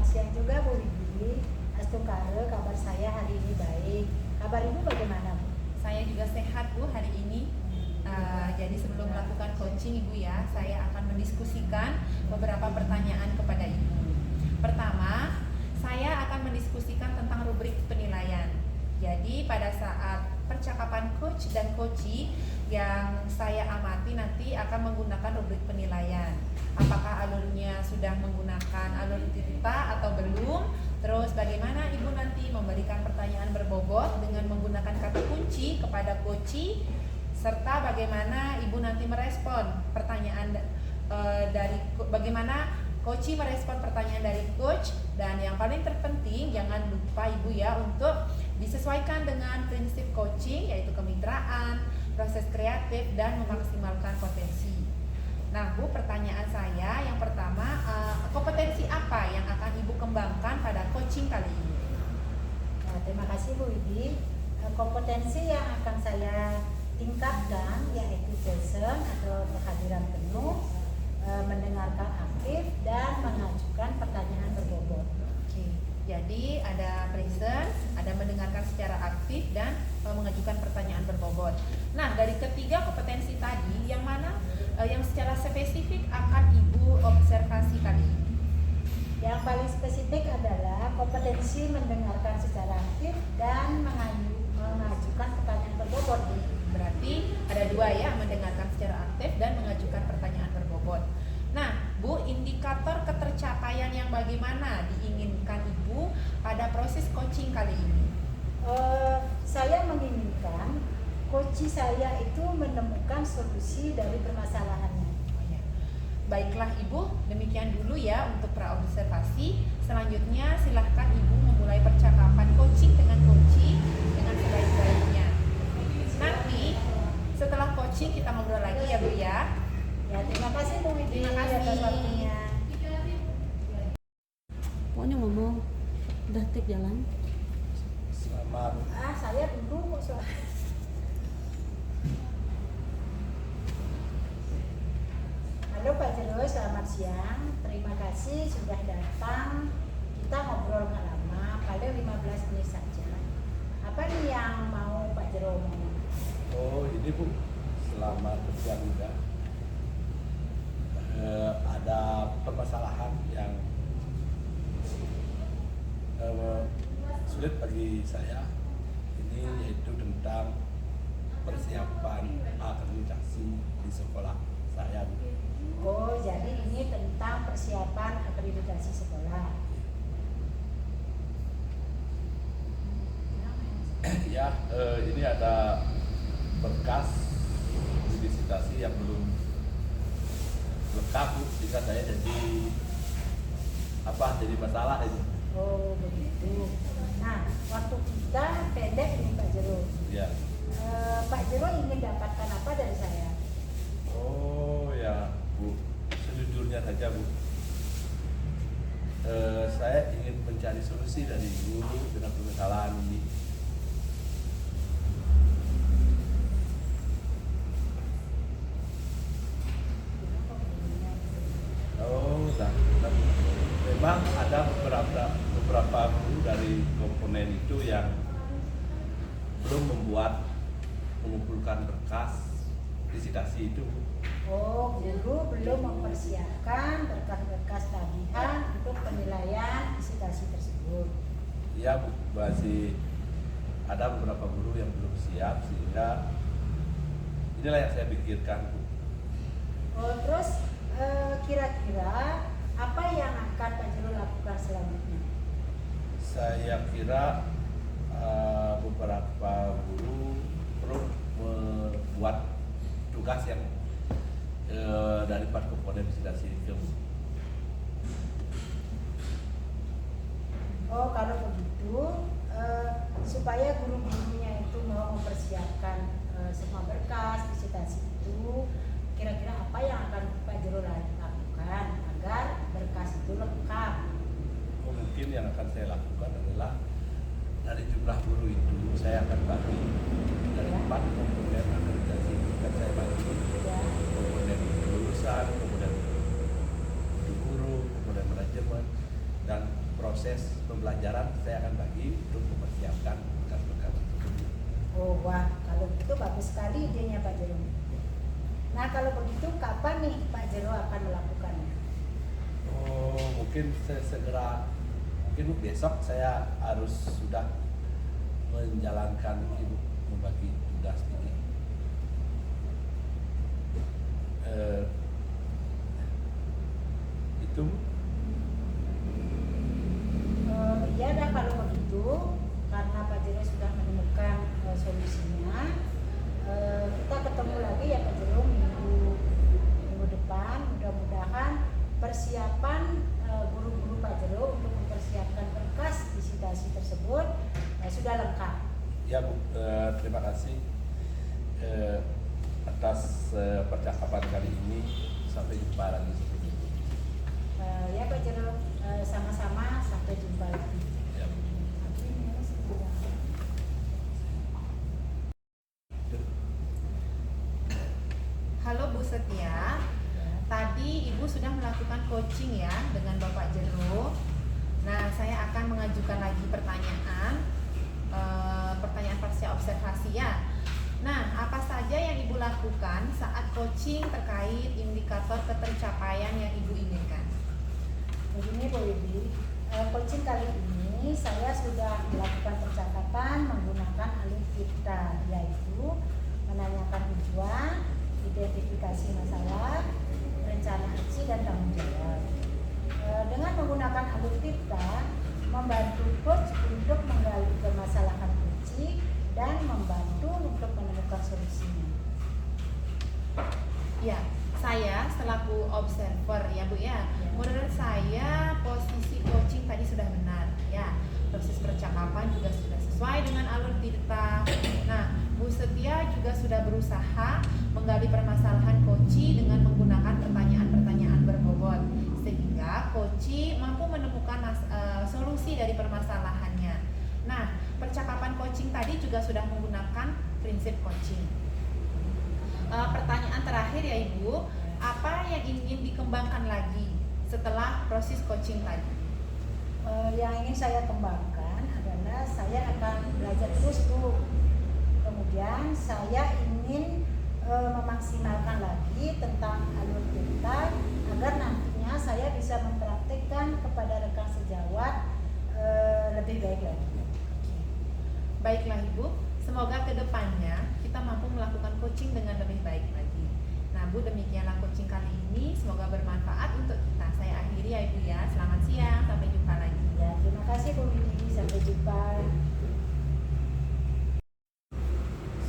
siang juga Bu Widi. Astungkare, kabar saya hari ini baik. Kabar Ibu bagaimana Bu? Saya juga sehat Bu hari ini. Jadi sebelum melakukan coaching Ibu ya, saya akan mendiskusikan beberapa pertanyaan kepada Ibu. Pertama, saya akan mendiskusikan tentang rubrik penilaian. Jadi pada saat percakapan coach dan coachee yang saya amati nanti akan menggunakan rubrik penilaian. Apakah alurnya sudah menggunakan alur cerita atau belum? Terus bagaimana Ibu nanti memberikan pertanyaan berbobot dengan menggunakan kata kunci kepada coachee, serta bagaimana Ibu nanti merespon pertanyaan bagaimana coachee merespon pertanyaan dari coach, dan yang paling terpenting jangan lupa Ibu ya untuk disesuaikan dengan prinsip coaching, yaitu kemitraan, proses kreatif, dan memaksimalkan potensi. Nah Bu, pertanyaan saya yang pertama, kompetensi apa yang akan Ibu kembangkan pada coaching kali ini? Terima kasih Bu Widi. Kompetensi yang akan saya tingkatkan yaitu present atau kehadiran penuh, mendengarkan aktif, dan mengajukan pertanyaan berbobot. Oke, jadi ada present, ada mendengarkan secara aktif, dan mengajukan pertanyaan berbobot. Nah, dari ketiga kompetensi tadi, yang mana yang secara spesifik akan Ibu observasi kali ini? Yang paling spesifik adalah kompetensi mendengarkan secara aktif dan mengajukan pertanyaan berbobot. Berarti ada dua ya, mendengarkan secara aktif dan mengajukan pertanyaan berbobot. Nah Bu, indikator ketercapaian yang bagaimana diinginkan Ibu pada proses coaching kali ini? Saya menginginkan coachee saya itu menemukan solusi dari permasalahannya. Baiklah Ibu, demikian dulu ya untuk praobservasi. Selanjutnya silahkan Ibu memulai percakapan coaching dengan coachee dengan sebaik-baiknya. Nanti setelah coaching kita ngobrol lagi ya Bu ya. Ya, terima kasih Bu Widi atas waktunya. Pokoknya ngomong, udah tik jalan. Selamat. Saya dulu kok soal. Halo Pak Jero, selamat siang. Terima kasih sudah datang. Kita ngobrol nggak lama, paling 15 menit saja. Apa nih yang mau Pak Jero ngomong? Oh ini Bu, selamat siang juga. Ada permasalahan yang sulit bagi saya. Ini yaitu tentang persiapan akreditasi di sekolah saya. Oh, jadi ini tentang persiapan akreditasi sekolah. Ya, ini ada berkas akreditasi yang belum lengkap Bu, jika saya jadi masalah ini. Oh, begitu. Nah, waktu kita pendek nih Pak Jero. Ya. Pak Jero ingin dapatkan apa dari saya? Oh ya Bu, sejujurnya saja Bu, saya ingin mencari solusi dari Ibu dengan permasalahan ini. Oh, nah, memang ada beberapa guru dari komponen itu yang belum mengumpulkan berkas visitasi itu. Oh, guru belum mempersiapkan berkas-berkas tagihan untuk penilaian visitasi tersebut. Iya Bu, masih ada beberapa guru yang belum siap, sehingga inilah yang saya pikirkan Bu. Oh, terus kira-kira apa yang akan Pak Jero lakukan selanjutnya? Saya kira beberapa guru perlu membuat tugas yang dari 4 komponen visitasi itu. Oh, kalau begitu supaya guru-gurunya itu mau mempersiapkan semua berkas visitasi itu, kira-kira apa yang akan Pak Jero lakukan agar berkas itu lengkap? Mungkin yang akan saya lakukan adalah dari jumlah guru itu saya akan bagi dari 4 komponen akreditasi itu, akan saya bagi komponen lulusan, kemudian guru, kemudian manajemen, dan proses pembelajaran saya akan bagi untuk mempersiapkan berkas-berkas tersebut. Oh wah, kalau gitu bagus sekali idenya Pak Jero. Nah kalau begitu kapan nih Pak Jero akan melakukannya? Oh, mungkin segera, mungkin besok saya harus sudah menjalankan Ibu membagi tugas ini. Itu Iya dah kalau begitu, karena Pak Jero sudah menemukan solusinya, kita ketemu lagi ya Pak Jero minggu depan. Mudah-mudahan persiapan guru-guru Pak Jero untuk mempersiapkan berkas disidasi tersebut sudah lengkap. ya Bu, terima kasih atas percakapan kali ini. Sampai jumpa lagi. Ya Pak Jero, sama-sama, sampai jumpa lagi. Ya, Bu. Halo Bu Setia, tadi Ibu sudah melakukan coaching ya dengan Bapak Jero. Nah, saya akan mengajukan lagi pertanyaan pasca observasi ya. Nah, apa saja yang Ibu lakukan saat coaching terkait indikator ketercapaian yang Ibu inginkan? Begini Bu Widi, coaching kali ini saya sudah melakukan percakapan menggunakan alur kita, yaitu menanyakan tujuan, identifikasi masalah, rencana aksi dan tanggung jawab. Dengan menggunakan alur kita, membantu coach untuk menggali permasalahan coaching dan membantu untuk menemukan solusinya. Ya, saya selaku observer ya Bu ya. Menurut saya posisi coaching tadi sudah benar ya. Proses percakapan juga sudah sesuai dengan alur kita. Nah, Bu Setia juga sudah berusaha menggali permasalahan coaching dengan menggunakan pertanyaan-pertanyaan berbobot sehingga coaching mampu menemukan solusi dari permasalahannya. Nah, percakapan coaching tadi juga sudah menggunakan prinsip coaching. Pertanyaan terakhir ya Ibu, apa yang ingin dikembangkan lagi setelah proses coaching tadi? Yang ingin saya kembangkan adalah saya akan belajar terus Bu. Kemudian saya ingin memaksimalkan lagi tentang alur kita agar nantinya saya bisa mempraktikkan kepada rekan sejawat lebih baik lagi. Baiklah Ibu, semoga kedepannya kita mampu melakukan coaching dengan lebih baik lagi. Nah Bu, demikianlah coaching kali ini, semoga bermanfaat untuk kita. Saya akhiri ya Ibu ya, selamat siang, sampai jumpa lagi. Ya, terima kasih Bu Widi, sampai jumpa.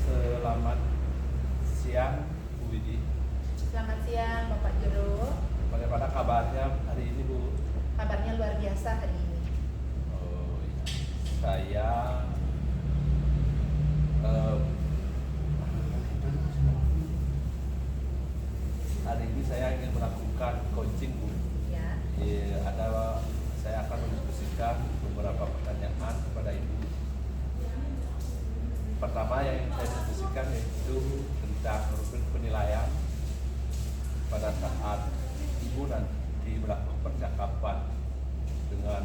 Selamat siang Bu Widi. Selamat siang Bapak Jero. Bagaimana kabarnya hari ini Bu? Kabarnya luar biasa hari ini. Oh, iya. Hari ini saya ingin melakukan coaching Bu. Ya. Saya akan mendiskusikan beberapa pertanyaan kepada Ibu. Pertama yang ingin saya diskusikan yaitu tentang penilaian pada saat Ibu nanti melakukan percakapan dengan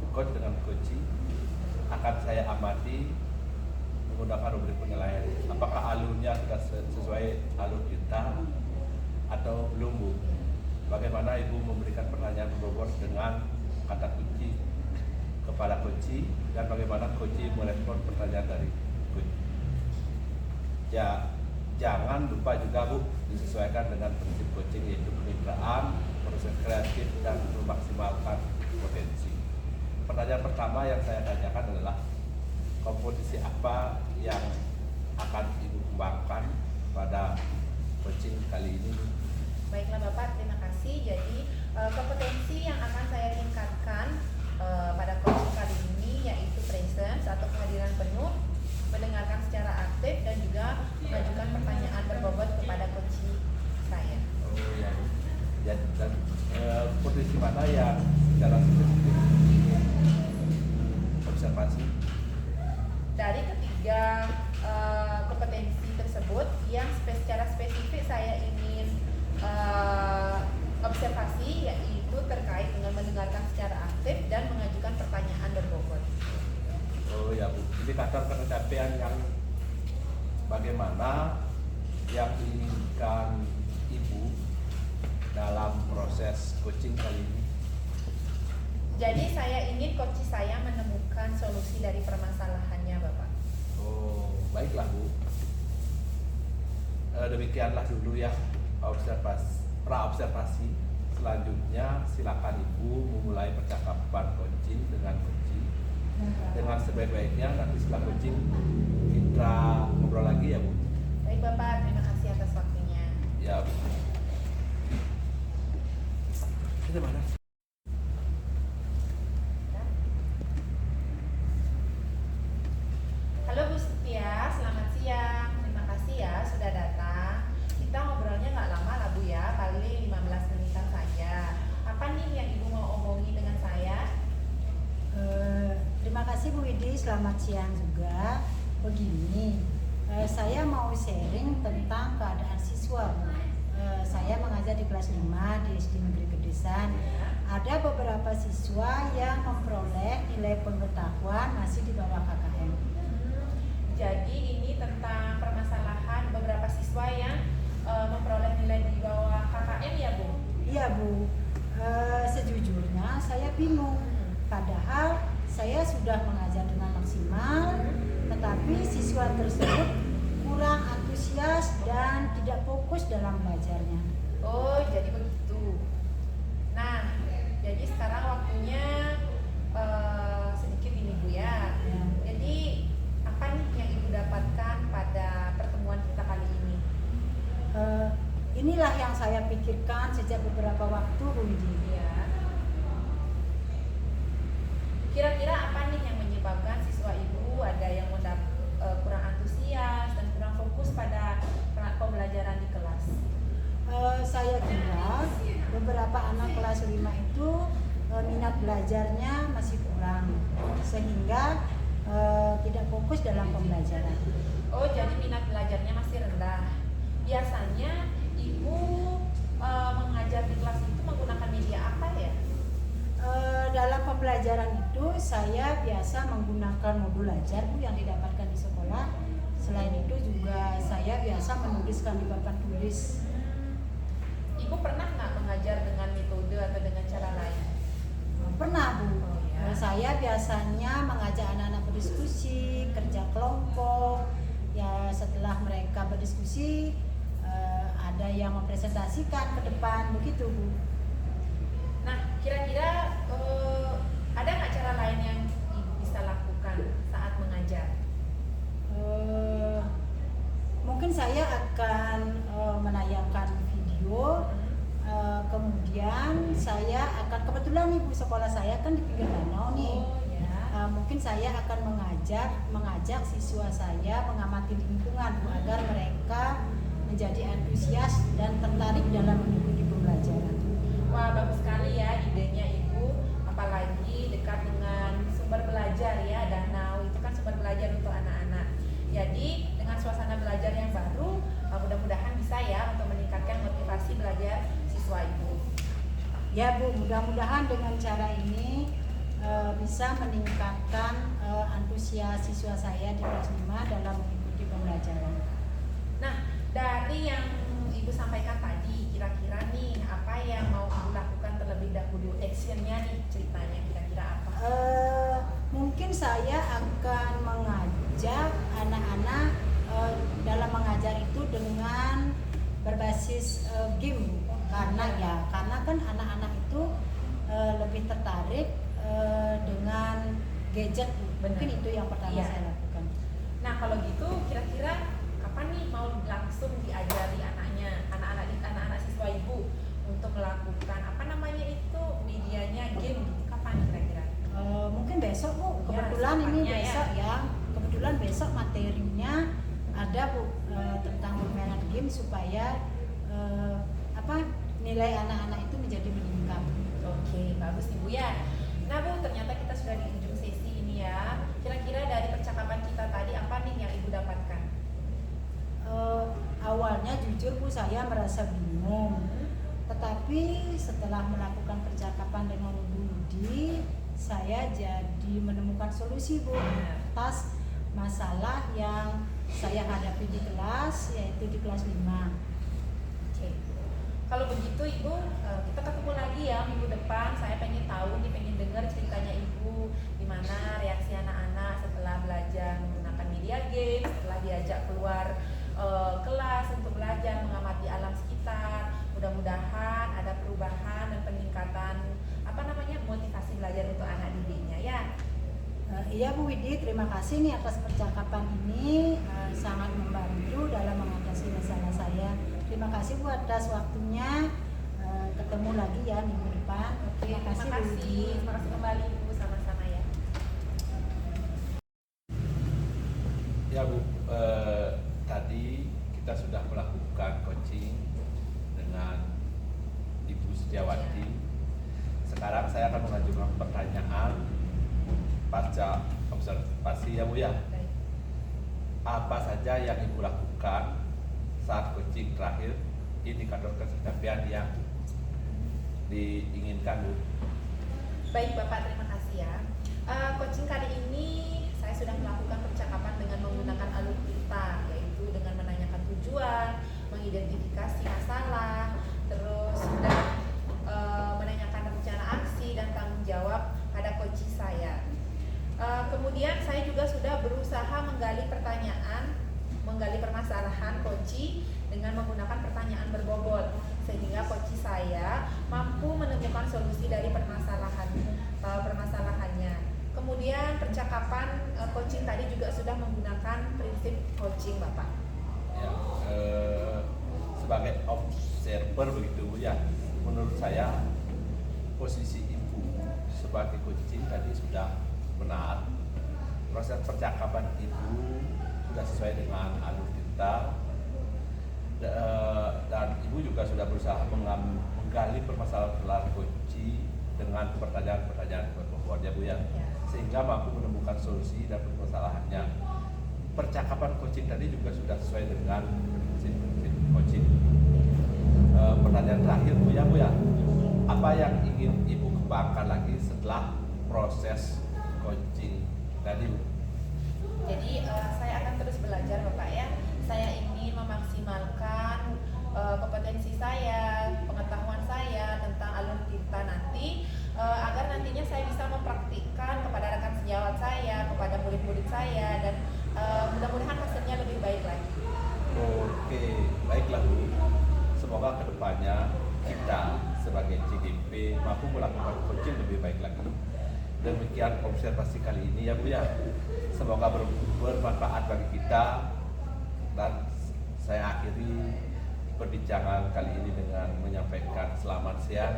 coach akan saya amati menggunakan rubrik penilaian. Apakah alurnya sudah sesuai alur kita atau belum Bu? Bagaimana Ibu memberikan pertanyaan berbobot dengan kata kunci kepada coach dan bagaimana coach merespon pertanyaan dari coach. Ya, jangan lupa juga Bu disesuaikan dengan prinsip coaching yaitu kemitraan, proses kreatif dan memaksimalkan potensi. Pertanyaan pertama yang saya tanyakan adalah komposisi apa yang akan Ibu kembangkan pada coaching kali ini? Baiklah Bapak, terima kasih. Jadi kompetensi yang akan saya tingkatkan pada coaching kali ini yaitu presence atau kehadiran penuh, mendengarkan secara aktif dan juga mengajukan pertanyaan berbobot kepada coach saya. Oh ya. Dan posisi mana yang secara spesifik observasi? Dari ketiga kompetensi tersebut yang secara spesifik saya ingin observasi yaitu terkait dengan mendengar indikator pencapaian yang bagaimana yang diinginkan Ibu dalam proses coaching kali ini? Jadi saya ingin coach saya menemukan solusi dari permasalahannya, Bapak. Oh, baiklah Bu. Demikianlah dulu ya pra-observasi. Selanjutnya silakan Ibu memulai percakapan coaching dengan coaching. Dengan sebaik-baiknya nanti setelah coaching kita ngobrol lagi ya Bu. Baik Bapak, terima kasih atas waktunya. Ya Bu. Kita mana? Halo Bu Setia, selamat siang. Terima kasih ya sudah datang. Kita ngobrolnya nggak lama lah Bu ya, paling 15 menitan saja. Apa nih yang Ibu mau omongin dengan saya? Terima kasih Bu Widi, selamat siang juga. Begini, saya mau sharing tentang keadaan siswa Bu. Saya mengajar di kelas 5 di SD Negeri Gedesan. Ada beberapa siswa yang memperoleh nilai pengetahuan masih di bawah KKM. Jadi ini tentang permasalahan beberapa siswa yang memperoleh nilai di bawah KKM ya Bu? Iya Bu, sejujurnya saya bingung. Padahal saya sudah mengajar dengan maksimal, tetapi siswa tersebut kurang antusias dan tidak fokus dalam belajarnya. Oh, jadi begitu. Nah, jadi sekarang waktunya sedikit ini Bu ya. Ya. Jadi apa nih yang Ibu dapatkan pada pertemuan kita kali ini? Inilah yang saya pikirkan sejak beberapa waktu Bu Widi. Ya. Kira-kira apa nih yang menyebabkan siswa Ibu ada yang kurang antusias dan kurang fokus pada pembelajaran di kelas? Saya kira beberapa anak kelas 5 itu minat belajarnya masih kurang sehingga tidak fokus dalam pembelajaran. Oh, jadi minat belajarnya masih rendah. Biasanya Ibu mengajar di kelas itu menggunakan media apa ya? Dalam pembelajaran itu saya biasa menggunakan modul ajar Bu yang didapatkan di sekolah. Selain itu juga saya biasa menuliskan di papan tulis. Ibu pernah nggak mengajar dengan metode atau dengan cara lain? Pernah Bu. Oh, ya. Saya biasanya mengajak anak-anak berdiskusi, kerja kelompok. Ya setelah mereka berdiskusi ada yang mempresentasikan ke depan begitu Bu. Nah, kira-kira ada nggak cara lain yang Ibu bisa lakukan saat mengajar? Mungkin saya akan menayangkan video. Kemudian saya akan, kebetulan nih Bu, sekolah saya kan di pinggir danau nih. Oh ya. Mungkin saya akan mengajak siswa saya mengamati lingkungan Bu, agar mereka menjadi antusias dan tertarik dalam mengikuti pembelajaran. Wah, bagus sekali ya idenya Ibu, apalagi dekat dengan sumber belajar ya, danau itu kan sumber belajar untuk anak-anak. Jadi dengan suasana belajar yang baru, mudah-mudahan bisa ya untuk meningkatkan motivasi belajar siswa Ibu. Ya Bu, mudah-mudahan dengan cara ini bisa meningkatkan antusias siswa saya di kelas 5 dalam mengikuti pembelajaran. Nah, dari yang Ibu sampaikan tadi, kira-kira nih apa yang mau Ibu lakukan terlebih dahulu, actionnya nih, ceritanya kira-kira apa? Mungkin saya akan mengajak anak-anak dalam mengajar itu dengan berbasis game, karena kan anak-anak itu lebih tertarik dengan gadget. Mungkin itu yang pertama Iya. saya lakukan. Nah, kalau gitu kira-kira kapan nih mau langsung diajari anak-anak siswa Ibu untuk melakukan apa namanya itu medianya game gitu, kapan kira-kira? Mungkin besok Bu, Ya, kebetulan ini secepatnya besok ya. Kebetulan besok materinya ada Bu tentang permainan game supaya nilai anak-anak itu menjadi meningkat. Oke, bagus Ibu ya. Nah Bu, ternyata kita sudah di ujung sesi ini ya. Kira-kira dari percakapan kita tadi apa nih yang Ibu dapatkan? Awalnya jujur Bu, saya merasa bingung. Tetapi setelah melakukan percakapan dengan Bu Yudi, saya jadi menemukan solusi Bu atas masalah yang saya hadapi di kelas, yaitu di kelas 5. Oke. Kalau begitu Ibu, kita ketemu lagi ya minggu depan. Saya pengen tahu nih, pengen dengar ceritanya Ibu, gimana reaksi anak-anak setelah belajar menggunakan media game, setelah diajak keluar kelas untuk belajar mengamati alam sekitar. Mudah-mudahan ada perubahan dan peningkatan motivasi belajar untuk anak didiknya ya. Iya Bu Widi, terima kasih nih atas percakapan ini, sangat membantu dalam mengatasi masalah saya. Terima kasih Bu atas waktunya. Ketemu lagi ya minggu depan. Oke, terima kasih. Terima kasih kembali Ibu, sama-sama ya. Ya Bu, tadi kita sudah melakukan coaching dengan Ibu Setiawati. Sekarang saya akan mengajukan pertanyaan pasca observasi ya Bu ya. Baik. Apa saja yang Ibu lakukan saat coaching terakhir, indikator kesehatan yang diinginkan Bu? Baik Bapak, terima kasih ya. Coaching kali ini saya sudah melakukan percakapan dengan menggunakan alur cerita, yaitu dengan menanyakan tujuan, mengidentifikasi masalah, terus sudah menanyakan rencana aksi dan tanggung jawab pada coaching saya. Kemudian saya juga sudah berusaha menggali permasalahan coaching dengan menggunakan pertanyaan berbobot, sehingga coaching saya mampu menemukan solusi dari permasalahannya. Kemudian percakapan coaching tadi juga sudah menggunakan prinsip coaching Bapak. Ya, sebagai observer begitu Bu ya, menurut saya posisi Ibu sebagai coaching tadi sudah benar. Proses percakapan Ibu sudah sesuai dengan alur cerita, dan Ibu juga sudah berusaha menggali permasalahan coaching dengan pertanyaan-pertanyaan berbobot ya Bu ya, sehingga mampu menemukan solusi dan permasalahannya. Percakapan coaching tadi juga sudah sesuai dengan prinsip coaching. Pertanyaan terakhir Bu ya, apa yang ingin Ibu kembangkan lagi setelah proses coaching tadi Bu? Jadi saya akan terus belajar Bapak ya. Saya ingin memaksimalkan kompetensi saya, pengetahuan saya tentang alur cerita nanti, agar nantinya saya bisa mempraktikkan kepada rekan sejawat saya, kepada murid-murid saya, dan mudah-mudahan hasilnya lebih baik lagi. Oke, baiklah Bu. Semoga kedepannya kita sebagai CDP mampu melakukan coaching lebih baik lagi. Demikian observasi kali ini ya Bu ya. Semoga bermanfaat bagi kita, dan saya akhiri perbincangan kali ini dengan menyampaikan selamat siang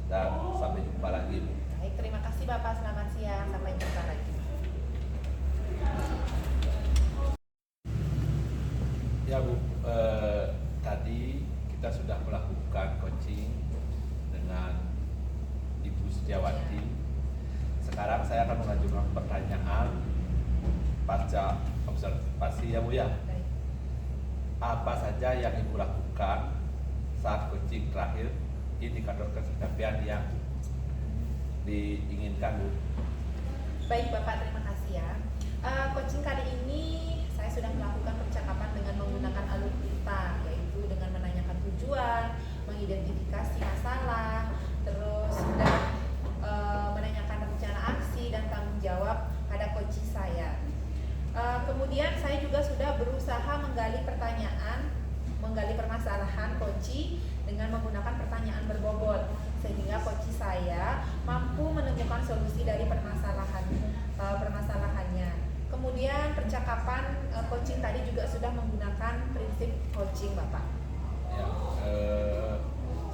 dan sampai jumpa lagi Bu. Baik, terima kasih Bapak, selamat siang, sampai jumpa lagi. Ya Bu, tadi kita sudah melakukan coaching dengan Ibu Setiawati. Sekarang saya akan mengajukan pertanyaan pasca observasi ya Bu ya. Baik. Apa saja yang Ibu lakukan saat coaching terakhir, indikator kesehatan yang diinginkan Bu? Baik Bapak, terima kasih ya. Coaching kali ini saya sudah melakukan percakapan dengan menggunakan alur cerita, yaitu dengan menanyakan tujuan, mengidentifikasi masalah, terus sudah menanyakan rencana aksi dan tanggung jawab pada coaching saya. Kemudian saya juga sudah berusaha menggali permasalahan coaching dengan menggunakan pertanyaan berbobot, sehingga coaching saya mampu menemukan solusi dari permasalahannya. Kemudian percakapan coaching tadi juga sudah menggunakan prinsip coaching Bapak. Ya,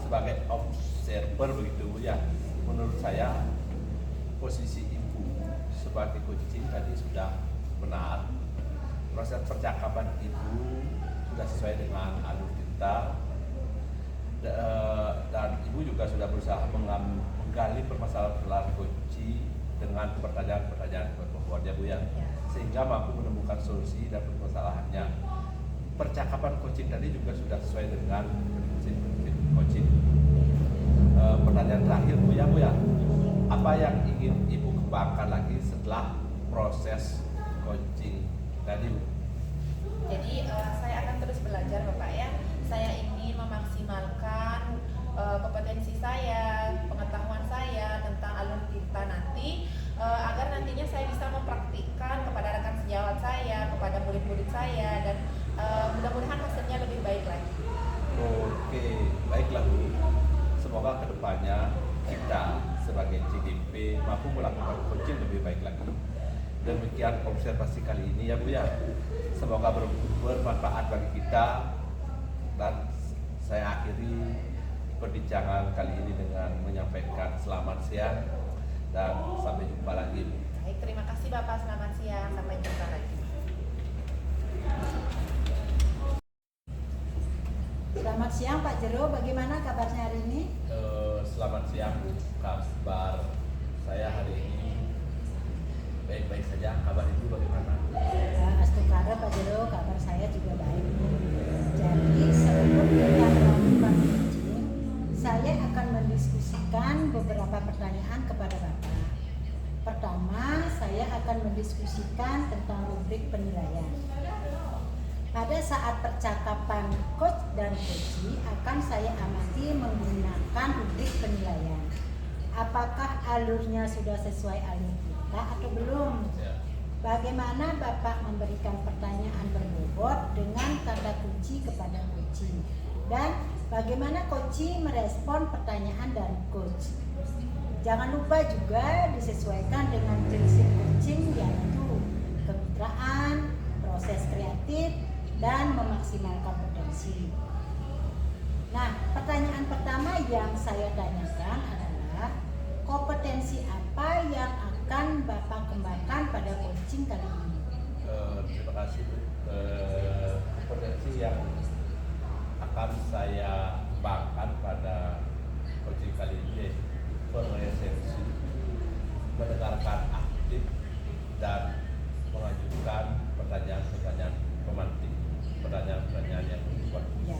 sebagai observer begitu Bu ya, menurut saya posisi Ibu sebagai coaching tadi sudah benar. Proses percakapan Ibu sudah sesuai dengan alur cerita, dan Ibu juga sudah berusaha menggali permasalahan coaching dengan pertanyaan-pertanyaan berbobot ya Bu ya, sehingga mampu menemukan solusi dan permasalahannya. Percakapan coaching tadi juga sudah sesuai dengan prinsip coaching. Pertanyaan terakhir Bu ya, apa yang ingin Ibu kembangkan lagi setelah proses coaching tadi, Bu? Jadi saya akan terus belajar Bapak ya. Saya ingin memaksimalkan kompetensi saya, pengetahuan saya tentang alur tirta nanti, agar nantinya saya bisa mempraktikkan kepada rekan sejawat saya, kepada murid-murid saya, dan mudah-mudahan hasilnya lebih baik lagi. Oke, baiklah Bu. Semoga kedepannya kita sebagai CDP mampu melakukan coaching lebih baik lagi. Demikian observasi kali ini ya Bu ya. Semoga bermanfaat bagi kita, dan saya akhiri perbincangan kali ini dengan menyampaikan selamat siang dan sampai jumpa lagi. Baik, terima kasih Bapak. Selamat siang. Sampai jumpa lagi. Selamat siang Pak Jero, bagaimana kabarnya hari ini? Selamat siang Bu. Kabar saya hari ini baik-baik saja. Kabar Ibu bagaimana? Astukara Pak Jero, kabar saya juga baik. Jadi sebelum kita melakukan coaching, saya akan mendiskusikan beberapa pertanyaan kepada Bapak. Pertama, saya akan mendiskusikan tentang rubrik penilaian. Pada saat percakapan coach dan coachee akan saya amati menggunakan rubrik penilaian. Apakah alurnya sudah sesuai alur kita atau belum? Ya. Bagaimana Bapak memberikan pertanyaan berbobot dengan kata kunci kepada coachee? Dan bagaimana coachee merespon pertanyaan dari coach? Jangan lupa juga disesuaikan dengan jenis coaching, yaitu kemitraan, proses kreatif, dan memaksimalkan potensi. Nah, pertanyaan pertama yang saya tanyakan adalah kompetensi apa yang akan Bapak kembangkan pada coaching kali ini? Terima kasih Bu. Kompetensi yang akan saya kembangkan pada coaching kali ini yaitu presensi, mendengarkan aktif, dan mengajukan pertanyaan-pertanyaan pemantik, pertanyaan-pertanyaan yang berbobot. Ya,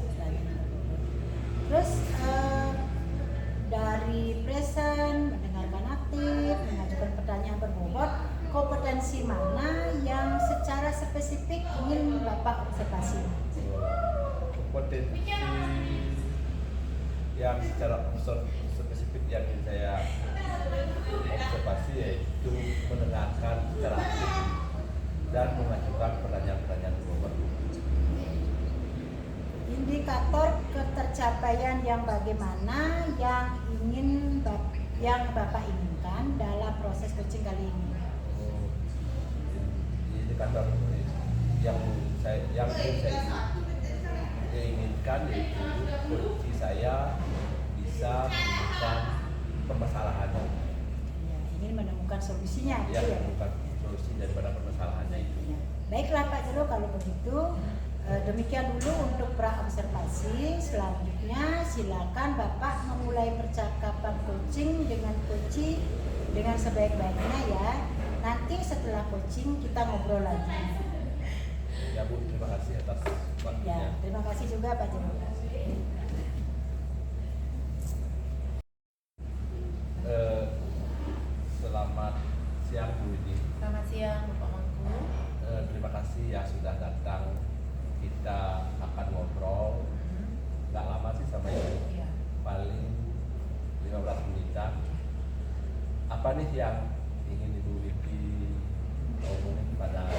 terus dari present, mendengarkan aktif, mengajukan pertanyaan berbobot, kompetensi mana yang secara spesifik ingin Bapak observasi? Kompetensi yang secara spesifik yang ingin saya observasi yaitu mendengarkan secara aktif dan mengajukan pertanyaan-pertanyaan berbobot. Indikator ketercapaian yang bagaimana yang Bapak inginkan dalam proses coaching kali ini? Indikator yang saya inginkan yaitu coaching saya bisa menemukan permasalahannya. Ya, ingin menemukan solusinya. Ya, gitu ya? menemukan solusi daripada permasalahannya itu. Ya. Baiklah Pak Jero, kalau begitu demikian dulu untuk pra-observasi. Selanjutnya silakan Bapak memulai percakapan coaching dengan coachee dengan sebaik-baiknya ya. Nanti setelah coaching kita ngobrol lagi. Ya Bu, terima kasih atas waktunya. Ya, terima kasih juga Pak Jero. Selamat siang Bu Widi. Selamat siang Bapak Mangku. Terima kasih ya sudah datang. Kita akan ngobrol. Nggak lama sih sampai Iya. paling 15 menitan. Apa nih yang ingin Ibu Widi omongin pada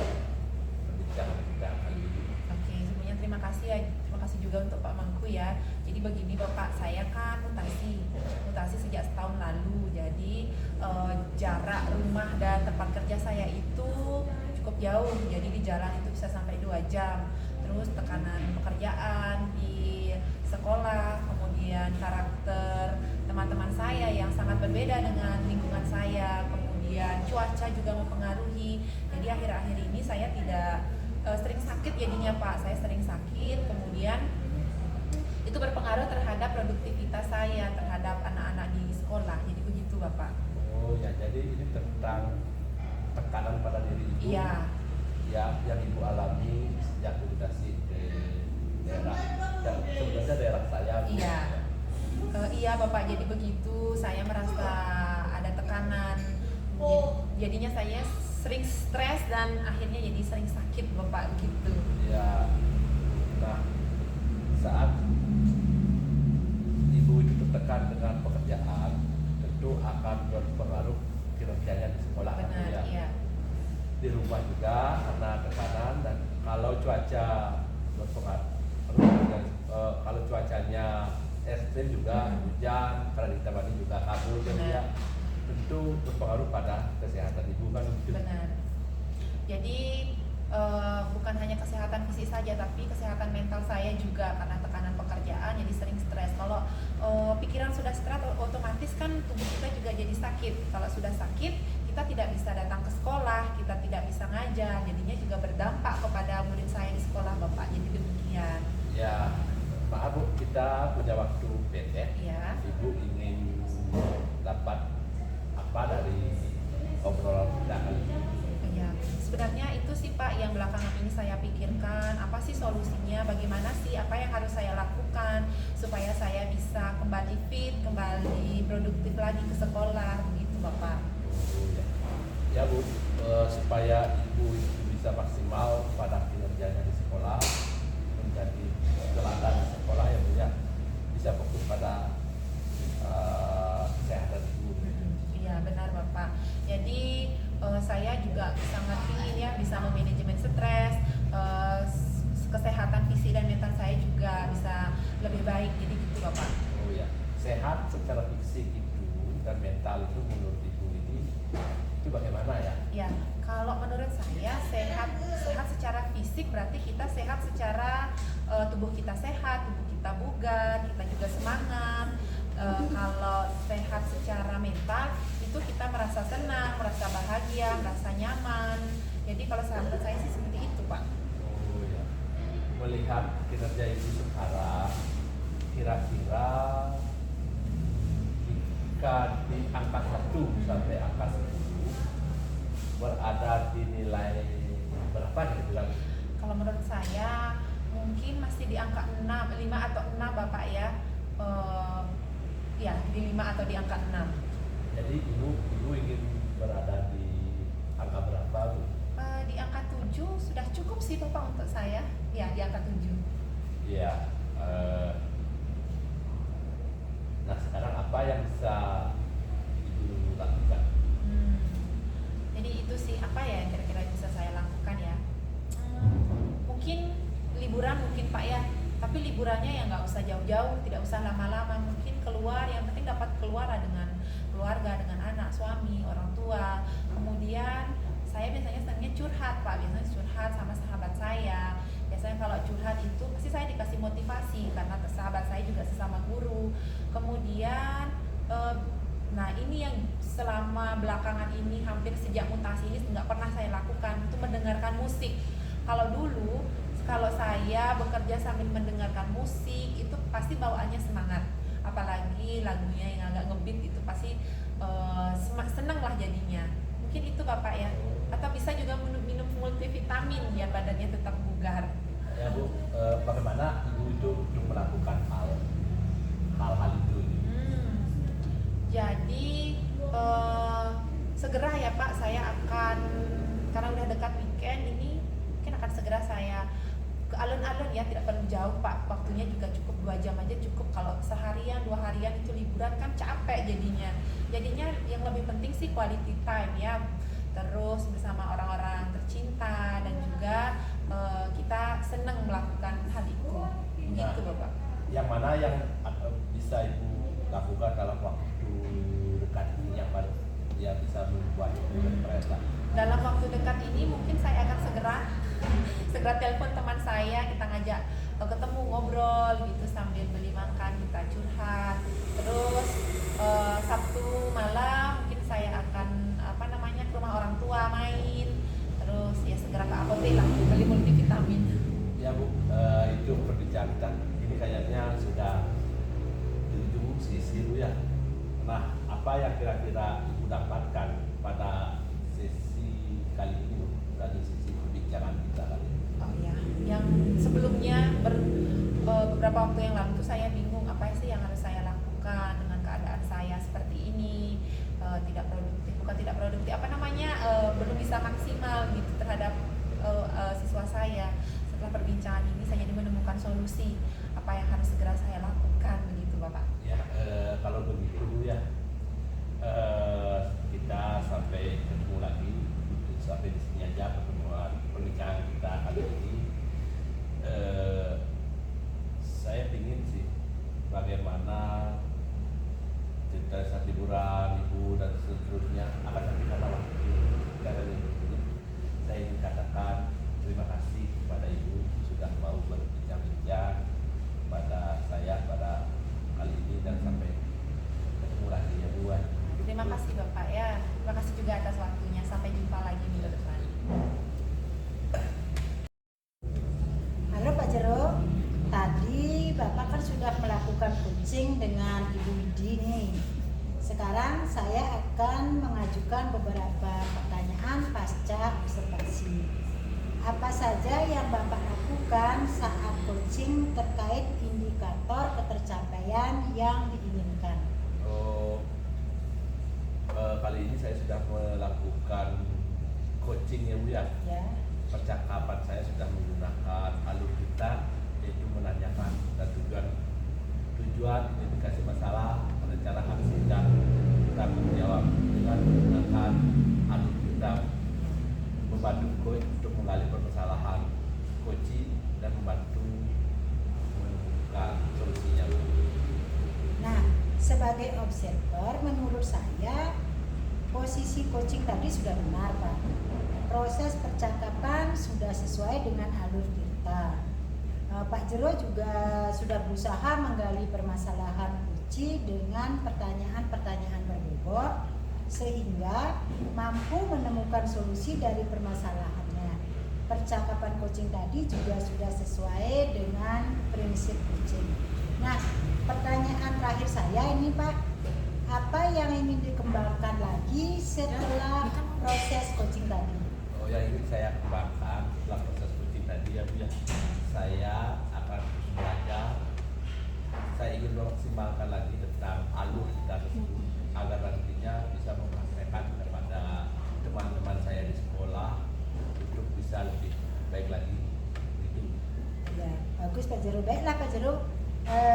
perbincangan kita kali ini? Oke, sebelumnya terima kasih ya. Terima kasih juga untuk Pak Mangku ya. Jadi begini Bapak, saya kan mutasi sejak setahun lalu. Jadi jarak rumah dan tempat kerja saya itu cukup jauh. Jadi di jalan itu bisa sampai 2 jam. Terus tekanan pekerjaan di sekolah, kemudian karakter teman-teman saya yang sangat berbeda dengan lingkungan saya, kemudian cuaca juga mempengaruhi. Jadi akhir-akhir ini saya tidak sering sakit jadinya Pak. Saya sering sakit, kemudian itu berpengaruh terhadap produktivitas saya, terhadap anak-anak di sekolah. Jadi begitu Bapak. Oh ya, jadi ini tentang tekanan pada diri Ibu. Iya. Ya, yang Ibu alami sejak mutasi ke daerah dan sebenarnya daerah saya. Iya. Iya Bapak, jadi begitu. Saya merasa ada tekanan. Jadinya saya sering stres dan akhirnya jadi sering sakit Bapak gitu. Ya, nah saat ibu itu tertekan dengan pekerjaan, tentu akan berpengaruh kinerjanya di sekolah. Benar, ya. iya. Di rumah juga karena tekanan, dan kalau cuaca berpengaruh, kalau cuacanya ekstrim juga hujan, karena ditemani juga kabut, jadi ya tentu berpengaruh pada kesehatan ibu kan begitu. Benar. Jadi bukan hanya kesehatan fisik saja, tapi kesehatan mental saya juga karena tekanan pekerjaan jadi sering stres. Kalau pikiran sudah stres, otomatis kan tubuh kita juga jadi sakit. Kalau sudah sakit, kita tidak bisa datang ke sekolah, kita tidak bisa ngajar, jadinya juga berdampak kepada murid saya di sekolah Bapak. Jadi demikian. Ya, maaf Bu, kita punya waktu pendek. Iya. Ibu ingin dapat apa dari obrolan kita kali ini? Iya, sebenarnya itu sih Pak yang belakangan ini saya pikirkan, apa sih solusinya, bagaimana sih, apa yang harus saya lakukan supaya saya bisa kembali fit, kembali produktif lagi ke sekolah, begitu Bapak. Ya Bu, supaya ibu itu bisa maksimal pada kinerjanya di sekolah, menjadi teladan di sekolah ya Bu ya, bisa fokus pada kesehatan ibu. Iya benar Bapak. Jadi saya juga sangat ingin ya bisa memanajemen stres, kesehatan fisik dan mental saya juga bisa lebih baik. Jadi gitu Bapak. Oh ya, sehat secara fisik itu dan mental itu menurut ibu ini itu bagaimana ya? Ya, kalau menurut saya sehat secara fisik berarti kita sehat secara tubuh kita sehat, tubuh kita bugar, kita juga semangat. Kalau sehat secara mental itu kita merasa senang, merasa bahagia, merasa nyaman. Jadi kalau menurut saya sih seperti itu Pak. Oh ya, melihat kinerja ibu sekarang, kira-kira jika di angka 1 sampai angka 10 berada di nilai berapa kira-kira? Kalau menurut saya mungkin masih di angka 6, 5 atau 6 Bapak ya. Ya, di 5 atau di angka 6. Jadi ibu ingin berada di angka berapa Bu? Di angka 7 sudah cukup sih Bapak untuk saya. Ya, di angka 7. Iya. Nah sekarang apa yang bisa ibu lakukan? Jadi itu sih apa ya yang kira-kira bisa saya lakukan ya. Mungkin liburan mungkin Pak ya. Tapi liburannya ya nggak usah jauh-jauh, tidak usah lama-lama. Mungkin keluar, yang penting dapat keluar dengan keluarga, dengan anak, suami, orang tua. Kemudian saya biasanya senangnya curhat Pak, biasanya curhat sama sahabat saya. Biasanya kalau curhat itu pasti saya dikasih motivasi karena sahabat saya juga sesama guru. Kemudian nah ini yang selama belakangan ini hampir sejak mutasi ini nggak pernah saya lakukan, itu mendengarkan musik. Kalau dulu kalau saya bekerja sambil mendengarkan musik itu pasti bawaannya semangat, apalagi lagunya yang agak ngebeat itu pasti seneng lah jadinya. Mungkin itu Bapak ya, atau bisa juga minum multivitamin biar badannya tetap bugar. Ya Bu, bagaimana ibu itu untuk melakukan hal-hal itu? Jadi segera ya Pak, saya akan, karena udah dekat weekend ini, mungkin akan segera saya ke alun-alun ya, tidak perlu jauh Pak, waktunya juga cukup 2 jam aja cukup. Kalau seharian 2 harian itu liburan kan capek jadinya yang lebih penting sih quality time ya, terus bersama orang-orang tercinta dan juga kita senang melakukan hal itu. Gitu Bapak. Yang mana yang bisa ibu lakukan dalam waktu dekat ini yang baru ya bisa membuat ibu stres lah? Dalam waktu dekat ini mungkin saya akan segera telepon teman saya, kita ngajak ketemu ngobrol gitu sambil beli makan, kita curhat. Terus Sabtu malam mungkin saya akan ke rumah orang tua main. Terus ya segera ke apotek lah beli multivitamin. Ya Bu, itu perbincangan ini kayaknya sudah di ujung sisi Bu ya. Nah, apa yang kira-kira ibu dapatkan pada sesi kali ini Bu, dari sisi perbincangan kita kali ini? Oh ya, yang sebelumnya beberapa waktu yang lalu tuh saya bingung apa sih yang harus saya lakukan dengan keadaan saya seperti ini, tidak produktif. bukan tidak produktif, belum bisa maksimal gitu terhadap siswa saya. Setelah perbincangan ini saya jadi menemukan solusi apa yang harus segera saya lakukan begitu Bapak. Ya, kalau begitu ya, kita sampai ketemu lagi, sampai di sini aja pertemuan pernikahan kita kali ini. Saya ingin sih bagaimana cerita saat liburan ibu dan seterusnya akan kita bawa karena ini saya ingin katakan terima kasih kepada ibu sudah mau berbincang-bincang pada saya pada kali ini dan sampai ketemu lagi ya Bu. Terima kasih Bapak ya. Terima kasih juga atas waktunya. Sampai jumpa lagi minggu depan. Halo Pak Jero, tadi Bapak kan sudah melakukan coaching dengan Ibu Widi nih. Sekarang saya akan mengajukan beberapa pertanyaan pasca observasi. Apa saja yang Bapak lakukan saat coaching terkait indikator ketercapaian yang diinginkan? Kali ini saya sudah melakukan coaching ya Bu ya. Ya. Percakapan saya sudah menggunakan alur kita, yaitu menanyakan dan tujuan identifikasi masalah, rencana aksi dan tanggung jawab dengan menggunakan alur kita, membantu coach untuk menggali permasalahan coaching dan membantu menemukan solusinya. Nah, sebagai observer menurut saya posisi coaching tadi sudah benar Pak. Proses percakapan sudah sesuai dengan alur kita. Pak Jero juga sudah berusaha menggali permasalahan Uci dengan pertanyaan-pertanyaan berbobot sehingga mampu menemukan solusi dari permasalahannya. Percakapan coaching tadi juga sudah sesuai dengan prinsip coaching. Nah, pertanyaan terakhir saya ini Pak, apa yang ingin dikembangkan lagi setelah proses coaching tadi? Yang ingin saya kembangkan setelah proses coaching tadi ya Bu ya, saya akan terus belajar. Saya ingin memaksimalkan lagi tentang alur kita tersebut agar nantinya bisa mempraktekkan kepada teman-teman saya di sekolah untuk bisa lebih baik lagi. Itu. Ya, bagus Pak Jero. Baiklah Pak Jero,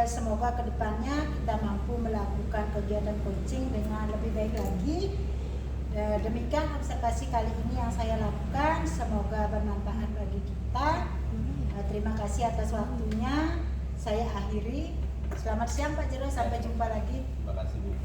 semoga kedepannya kita mampu melakukan kegiatan coaching dengan lebih baik lagi. Demikian observasi kali ini yang saya lakukan, semoga bermanfaat bagi kita. Terima kasih atas waktunya. Saya akhiri. Selamat siang Pak Jero, sampai jumpa lagi. Terima kasih Bu.